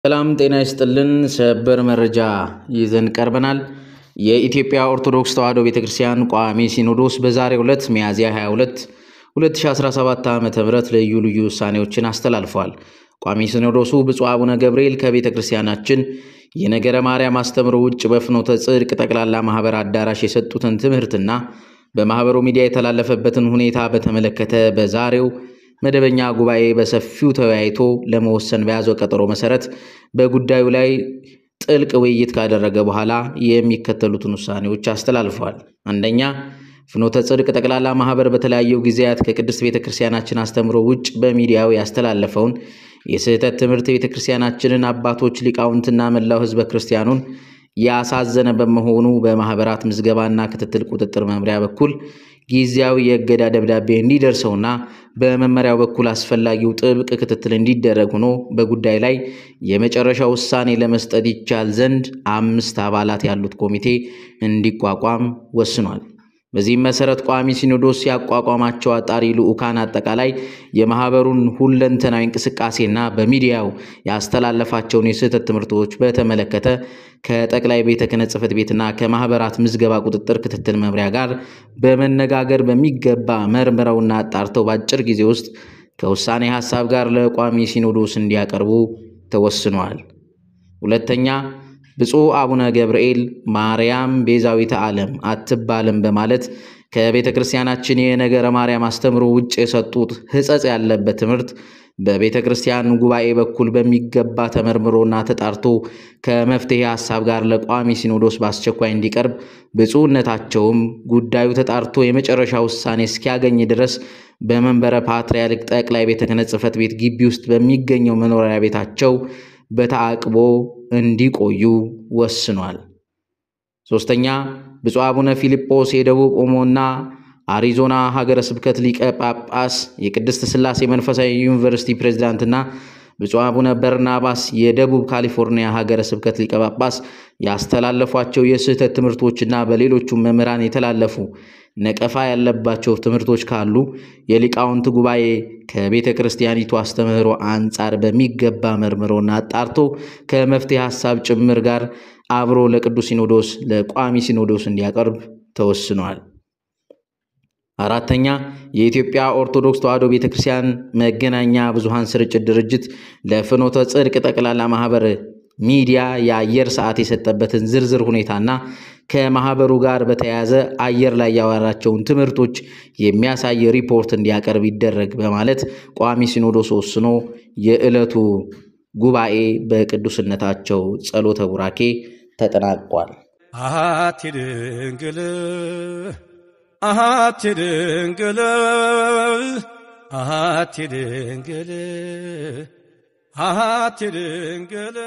ሰላም ጤና ይስጥልን ሰበር መረጃ ይዘን ቀርበናል። የኢትዮጵያ ኦርቶዶክስ ተዋሕዶ ቤተክርስቲያን ቋሚ ሲኖዶስ በዛሬው ዕለት ሚያዝያ 22 2017 ዓ.ም ልዩ ልዩ ውሳኔዎችን አስተላልፏል። ቋሚ ሲኖዶሱ ብፁዕ አቡነ ገብርኤል ከቤተክርስቲያናችን የነገረ ማርያም አስተምሮ ውጭ በፍኖተ ጽድቅ ጠቅላላ ማህበር አዳራሽ የሰጡትን ትምህርትና በማህበሩ ሚዲያ የተላለፈበትን ሁኔታ በተመለከተ በዛሬው መደበኛ ጉባኤ በሰፊው ተወያይቶ ለመወሰን በያዘው ቀጠሮ መሰረት በጉዳዩ ላይ ጥልቅ ውይይት ካደረገ በኋላ የሚከተሉትን ውሳኔዎች አስተላልፏል። አንደኛ፣ ፍኖተ ጽድቅ ጠቅላላ ማህበር በተለያዩ ጊዜያት ከቅድስት ቤተክርስቲያናችን አስተምሮ ውጭ በሚዲያው ያስተላለፈውን የስህተት ትምህርት ቤተክርስቲያናችንን አባቶች ሊቃውንትና መላው ህዝበ ክርስቲያኑን ያሳዘነ በመሆኑ በማህበራት ምዝገባና ክትትል ቁጥጥር መምሪያ በኩል ጊዜያዊ የእገዳ ደብዳቤ እንዲደርሰውና በመመሪያው በኩል አስፈላጊው ጥብቅ ክትትል እንዲደረግ ሆኖ በጉዳይ ላይ የመጨረሻ ውሳኔ ለመስጠት ይቻል ዘንድ 5 አባላት ያሉት ኮሚቴ እንዲቋቋም ወስኗል። በዚህም መሰረት ቋሚ ሲኖዶስ ያቋቋማቸው አጣሪ ልኡካን አጠቃላይ የማህበሩን ሁለንተናዊ እንቅስቃሴና በሚዲያው ያስተላለፋቸውን የስህተት ትምህርቶች በተመለከተ ከጠቅላይ ቤተ ክህነት ጽሕፈት ቤትና ከማህበራት ምዝገባ ቁጥጥር ክትትል መምሪያ ጋር በመነጋገር በሚገባ መርምረውና አጣርተው በአጭር ጊዜ ውስጥ ከውሳኔ ሐሳብ ጋር ለቋሚ ሲኖዶስ እንዲያቀርቡ ተወስኗል። ሁለተኛ፣ ብፁዕ አቡነ ገብርኤል ማርያም ቤዛዊተ ዓለም አትባልም በማለት ከቤተክርስቲያናችን የነገረ ማርያም አስተምሮ ውጭ የሰጡት ሕጸጽ ያለበት ትምህርት በቤተክርስቲያን ጉባኤ በኩል በሚገባ ተመርምሮና ተጣርቶ ከመፍትሄ ሐሳብ ጋር ለቋሚ ሲኖዶስ በአስቸኳይ እንዲቀርብ ብፁዕነታቸውም ጉዳዩ ተጣርቶ የመጨረሻ ውሳኔ እስኪያገኝ ድረስ በመንበረ ፓትርያርክ ጠቅላይ ቤተ ክህነት ጽሕፈት ቤት ግቢ ውስጥ በሚገኘው መኖሪያ ቤታቸው በተአቅቦ እንዲቆዩ ወስኗል። ሶስተኛ፣ ብፁዕ አቡነ ፊልጶስ የደቡብ ኦሞና አሪዞና ሀገረ ስብከት ሊቀ ጳጳስ የቅድስት ሥላሴ መንፈሳዊ ዩኒቨርሲቲ ፕሬዝዳንትና ብፁዕ አቡነ በርናባስ የደቡብ ካሊፎርኒያ ሀገረ ስብከት ሊቀ ጳጳስ ያስተላለፏቸው የስህተት ትምህርቶችና በሌሎቹም መምህራን የተላለፉ ነቀፋ ያለባቸው ትምህርቶች ካሉ የሊቃውንት ጉባኤ ከቤተ ክርስቲያኒቱ አስተምህሮ አንጻር በሚገባ መርምሮና አጣርቶ ከመፍትሄ ሐሳብ ጭምር ጋር አብሮ ለቅዱስ ሲኖዶስ ለቋሚ ሲኖዶስ እንዲያቀርብ ተወስኗል። አራተኛ፣ የኢትዮጵያ ኦርቶዶክስ ተዋሕዶ ቤተክርስቲያን መገናኛ ብዙሃን ስርጭት ድርጅት ለፍኖተ ጽድቅ ጠቅላላ ማህበር ሚዲያ የአየር ሰዓት የሰጠበትን ዝርዝር ሁኔታና ከማህበሩ ጋር በተያያዘ አየር ላይ ያወራቸውን ትምህርቶች የሚያሳይ ሪፖርት እንዲያቀርብ ይደረግ በማለት ቋሚ ሲኖዶስ ወስኖ የዕለቱ ጉባኤ በቅዱስነታቸው ጸሎተ ቡራኬ ተጠናቋል። አሐቲ ድንግል አሐቲ ድንግል አሐቲ ድንግል አሐቲ ድንግል